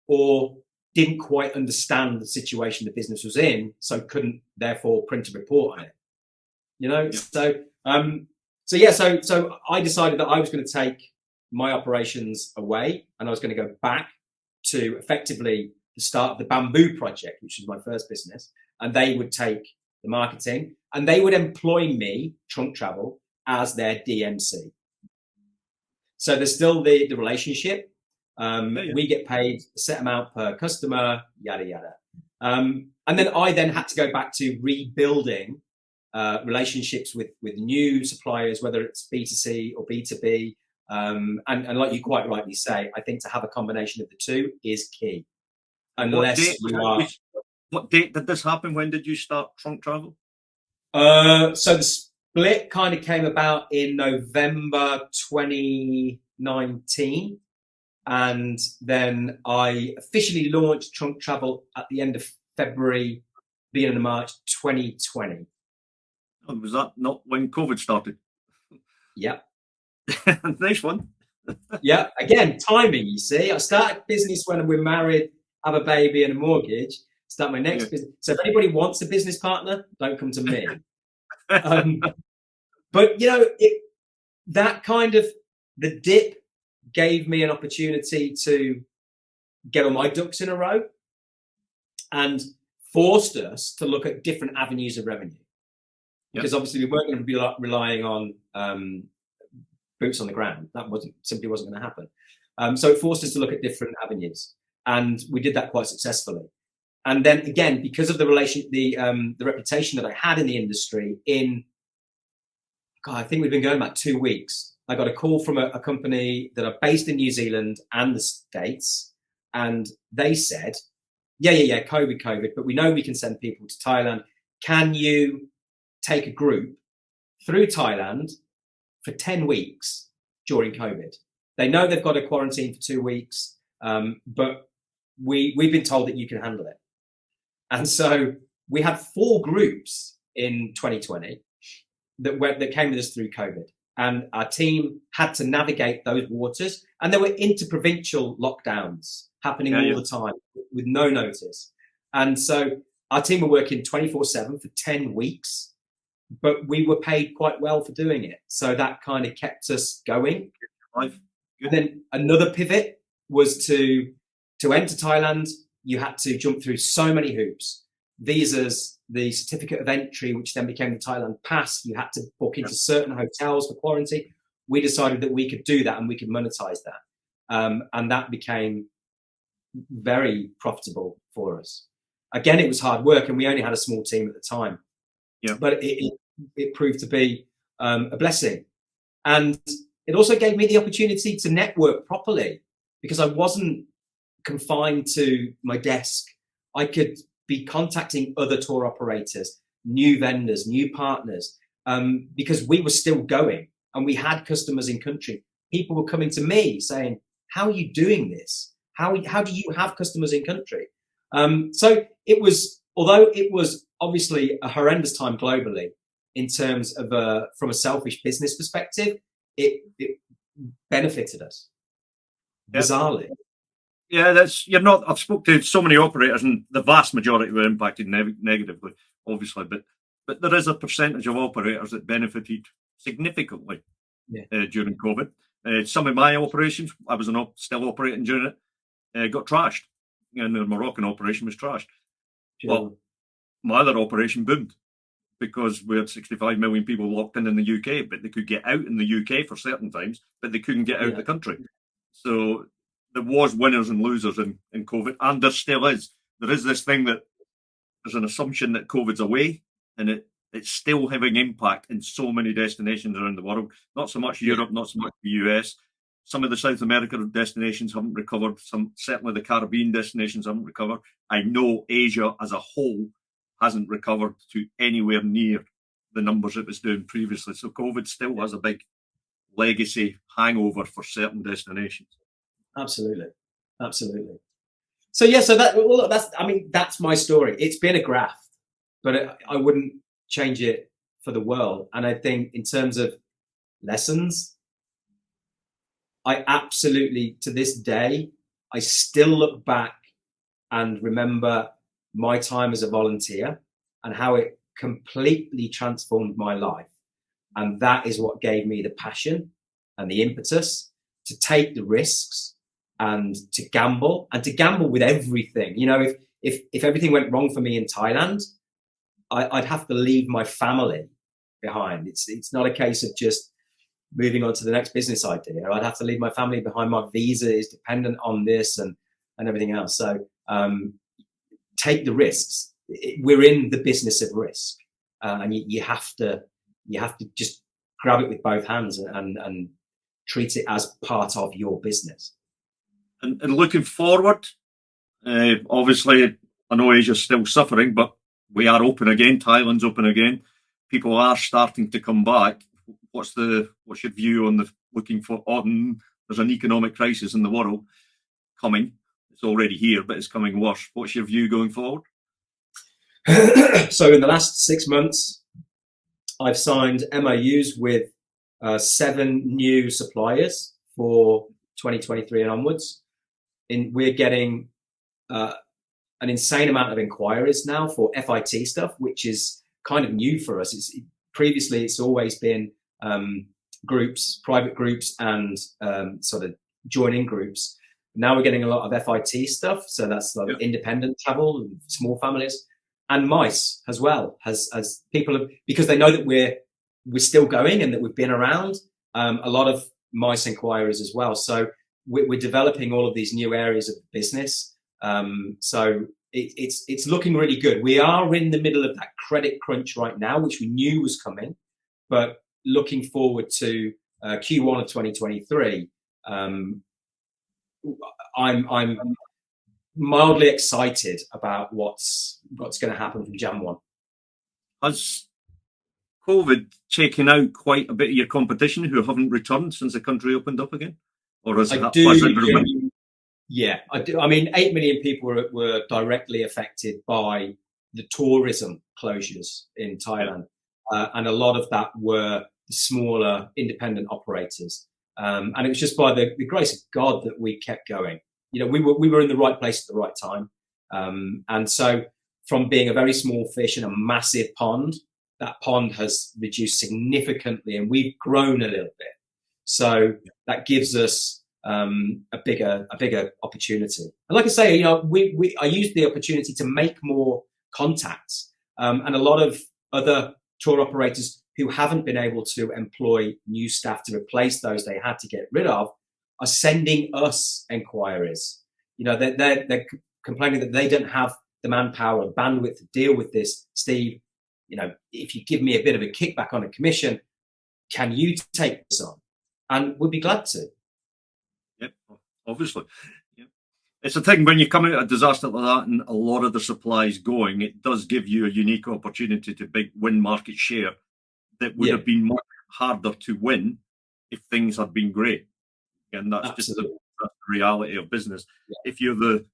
or didn't quite understand the situation the business was in, so couldn't therefore print a report on it. So I decided that I was going to take my operations away, and I was going to go back to effectively the start of the Bamboo Project, which was my first business, and they would take the marketing and they would employ me, Trunk Travel, as their DMC. So there's still the relationship. We get paid a set amount per customer, yada yada. And then I had to go back to rebuilding relationships with new suppliers, whether it's B2C or B2B. And like you quite rightly say, I think to have a combination of the two is key. Unless what date did this happen? When did you start Trunk Travel? So the split kind of came about in November 2019. And then I officially launched Trunk Travel at the end of February, beginning of March 2020. Oh, was that not when COVID started? Yeah. Nice one. Yeah. Again, timing, you see. I started business when we're married, have a baby and a mortgage, start my next business. So if anybody wants a business partner, don't come to me. But, that kind of, the dip gave me an opportunity to get all my ducks in a row and forced us to look at different avenues of revenue. Because obviously we weren't going to be relying on boots on the ground. That simply wasn't going to happen. So it forced us to look at different avenues, and we did that quite successfully. And then again, because of the reputation that I had in the industry, I think we've been going about 2 weeks. I got a call from a company that are based in New Zealand and the States, and they said, yeah, COVID, but we know we can send people to Thailand. Can you take a group through Thailand for 10 weeks during COVID? They know they've got to quarantine for 2 weeks, but we've been told that you can handle it. And so we had 4 groups in 2020 that came with us through COVID. And our team had to navigate those waters. And there were interprovincial lockdowns happening all the time with no notice. And so our team were working 24/7 for 10 weeks, but we were paid quite well for doing it. So that kind of kept us going. And then another pivot was to enter Thailand. You had to jump through so many hoops. Visas, the certificate of entry, which then became the Thailand pass. You had to book into certain hotels for quarantine. We decided that we could do that and we could monetize that. And that became very profitable for us. Again, it was hard work and we only had a small team at the time. But it proved to be a blessing. And it also gave me the opportunity to network properly because I wasn't confined to my desk. I could be contacting other tour operators, new vendors, new partners, because we were still going and we had customers in country. People were coming to me saying, how are you doing this? How do you have customers in country? So it was, although it was obviously a horrendous time globally in terms of from a selfish business perspective, it benefited us bizarrely. Yeah, I've spoken to so many operators and the vast majority were impacted negatively, obviously, but there is a percentage of operators that benefited significantly during COVID. Some of my operations, I was still operating during it, got trashed. And the Moroccan operation was trashed. Well, my other operation boomed because we had 65 million people locked in the UK, but they could get out in the UK for certain times, but they couldn't get out of the country. So there was winners and losers in COVID, and there still is. There is this thing that there's an assumption that COVID's away, and it's still having impact in so many destinations around the world. Not so much Europe, not so much the US. Some of the South American destinations haven't recovered. Certainly the Caribbean destinations haven't recovered. I know Asia as a whole hasn't recovered to anywhere near the numbers it was doing previously. So COVID still has a big legacy hangover for certain destinations. Absolutely. So that's my story. It's been a graft, but I wouldn't change it for the world. And I think in terms of lessons, I absolutely, to this day, I still look back and remember my time as a volunteer and how it completely transformed my life. And that is what gave me the passion and the impetus to take the risks and to gamble with everything. You know, if everything went wrong for me in Thailand, I'd have to leave my family behind. It's not a case of just moving on to the next business idea. I'd have to leave my family behind. My visa is dependent on this and everything else. So take the risks. We're in the business of risk, and you have to just grab it with both hands and treat it as part of your business. And looking forward, obviously, I know Asia's still suffering, but we are open again. Thailand's open again. People are starting to come back. What's your view on there's an economic crisis in the world coming. It's already here, but it's coming worse. What's your view going forward? So in the last 6 months, I've signed MOUs with 7 new suppliers for 2023 and onwards. We're getting an insane amount of inquiries now for FIT stuff, which is kind of new for us. Previously, it's always been groups, private groups, and sort of join-in groups. Now we're getting a lot of FIT stuff, so that's like independent travel, small families, and MICE as well. As people because they know that we're still going and that we've been around. A lot of MICE inquiries as well. So we're developing all of these new areas of the business. So it's looking really good. We are in the middle of that credit crunch right now, which we knew was coming, but looking forward to Q1 of 2023. I'm mildly excited about what's going to happen from Jan 1. Has COVID taken out quite a bit of your competition who haven't returned since the country opened up again? Or has Yeah, I do. I mean, 8 million people were directly affected by the tourism closures in Thailand. And a lot of that were the smaller independent operators. And it was just by the grace of God that we kept going. You know, we were in the right place at the right time. And so from being a very small fish in a massive pond, that pond has reduced significantly and we've grown a little bit. So that gives us a bigger opportunity. And like I say, you know, I used the opportunity to make more contacts, and a lot of other tour operators who haven't been able to employ new staff to replace those they had to get rid of are sending us inquiries. You know, they're complaining that they don't have the manpower and bandwidth to deal with this. Steve, you know, if you give me a bit of a kickback on a commission, can you take this on? And we'd be glad to. Yep, obviously. Yep. It's a thing when you come out of a disaster like that and a lot of the supplies going, it does give you a unique opportunity to win market share that would have been much harder to win if things had been great. And that's just the reality of business. Yeah. If you're the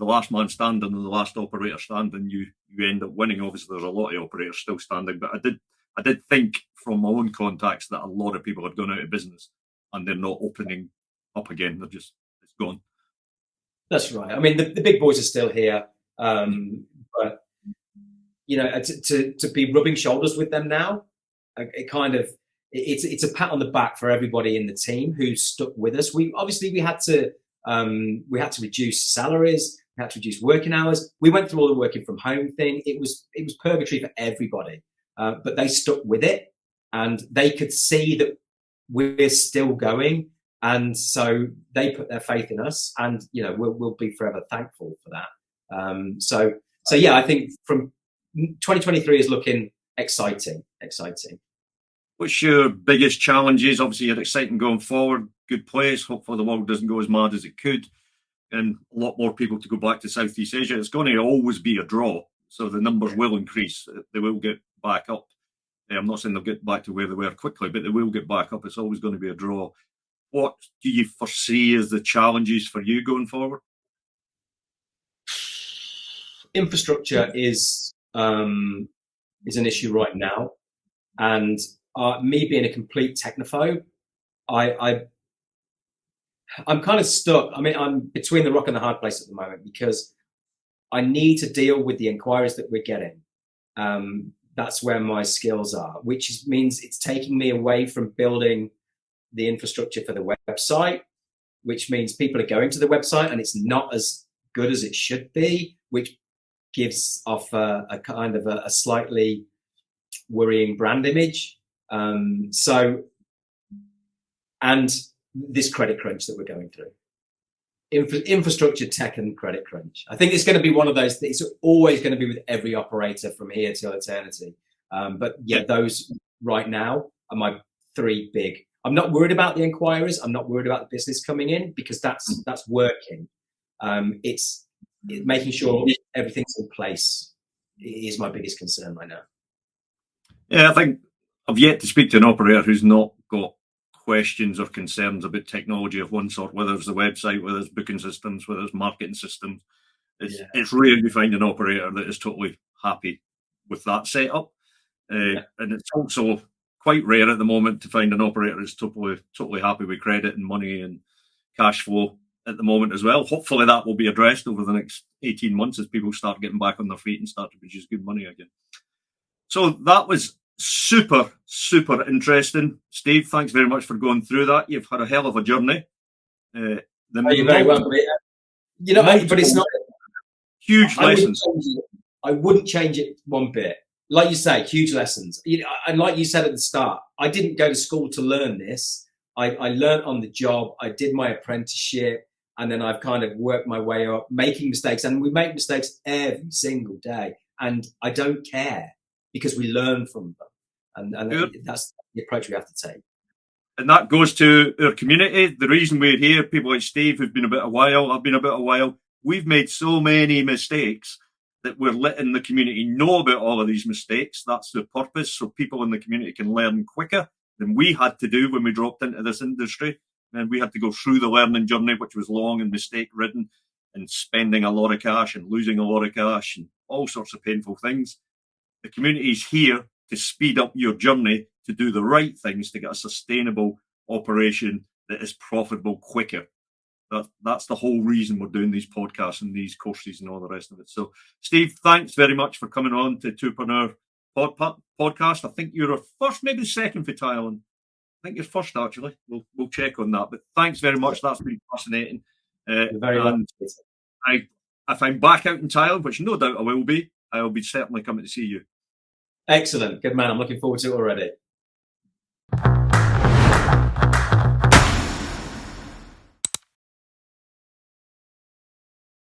last man standing and the last operator standing, you end up winning. Obviously, there's a lot of operators still standing, but I did think from my own contacts that a lot of people had gone out of business and they're not opening up again. It's gone. That's right. I mean, the big boys are still here, but you know, to be rubbing shoulders with them now, it's a pat on the back for everybody in the team who stuck with us. We had to reduce salaries, we had to reduce working hours. We went through all the working from home thing. It was purgatory for everybody, but they stuck with it, and they could see that we're still going. And so they put their faith in us, and you know we'll be forever thankful for that. So yeah, I think from 2023 is looking exciting. What's your biggest challenges? Obviously, you're exciting going forward. Good place. Hopefully, the world doesn't go as mad as it could, and a lot more people to go back to Southeast Asia. It's going to always be a draw, so the numbers will increase. They will get back up. I'm not saying they'll get back to where they were quickly, but they will get back up. It's always going to be a draw. What do you foresee as the challenges for you going forward? Infrastructure is an issue right now, and me being a complete technophobe, I I'm kind of stuck. I mean, I'm between the rock and the hard place at the moment because I need to deal with the inquiries that we're getting. That's where my skills are, which means it's taking me away from building the infrastructure for the website, which means people are going to the website and it's not as good as it should be, which gives off a kind of a slightly worrying brand image. And this credit crunch that we're going through. Infrastructure, tech, and credit crunch. I think it's going to be one of those things. It's always going to be with every operator from here till eternity. But yeah, those right now are my three big. I'm not worried about the inquiries. I'm not worried about the business coming in because that's working. It's making sure everything's in place is my biggest concern right now. Yeah, I think I've yet to speak to an operator who's not got questions or concerns about technology of one sort, whether it's the website, whether it's booking systems, whether it's marketing systems. It's rare you find an operator that is totally happy with that setup. And it's also quite rare at the moment to find an operator who's totally happy with credit and money and cash flow at the moment as well. Hopefully that will be addressed over the next 18 months as people start getting back on their feet and start to produce good money again. So that was super, super interesting. Steve, thanks very much for going through that. You've had a hell of a journey. You're very welcome. You know, but it's not huge lessons. I wouldn't change it one bit. Like you say, huge lessons. And like you said at the start, I didn't go to school to learn this. I learned on the job. I did my apprenticeship, and then I've kind of worked my way up, making mistakes. And we make mistakes every single day, and I don't care because we learn from them. And that's the approach we have to take. And that goes to our community. The reason we're here, people like Steve, who've been about a while, I've been about a while, we've made so many mistakes that we're letting the community know about all of these mistakes. That's the purpose, so people in the community can learn quicker than we had to do when we dropped into this industry. And we had to go through the learning journey, which was long and mistake-ridden, and spending a lot of cash and losing a lot of cash and all sorts of painful things. The community is here to speed up your journey to do the right things to get a sustainable operation that is profitable quicker. That's the whole reason we're doing these podcasts and these courses and all the rest of it. So, Steve, thanks very much for coming on to Tourpreneur podcast. I think you're our first, maybe second for Thailand. I think you're first, actually. We'll check on that. But thanks very much. That's been fascinating. Very welcome. If I'm back out in Thailand, which no doubt I will be certainly coming to see you. Excellent. Good man. I'm looking forward to it already.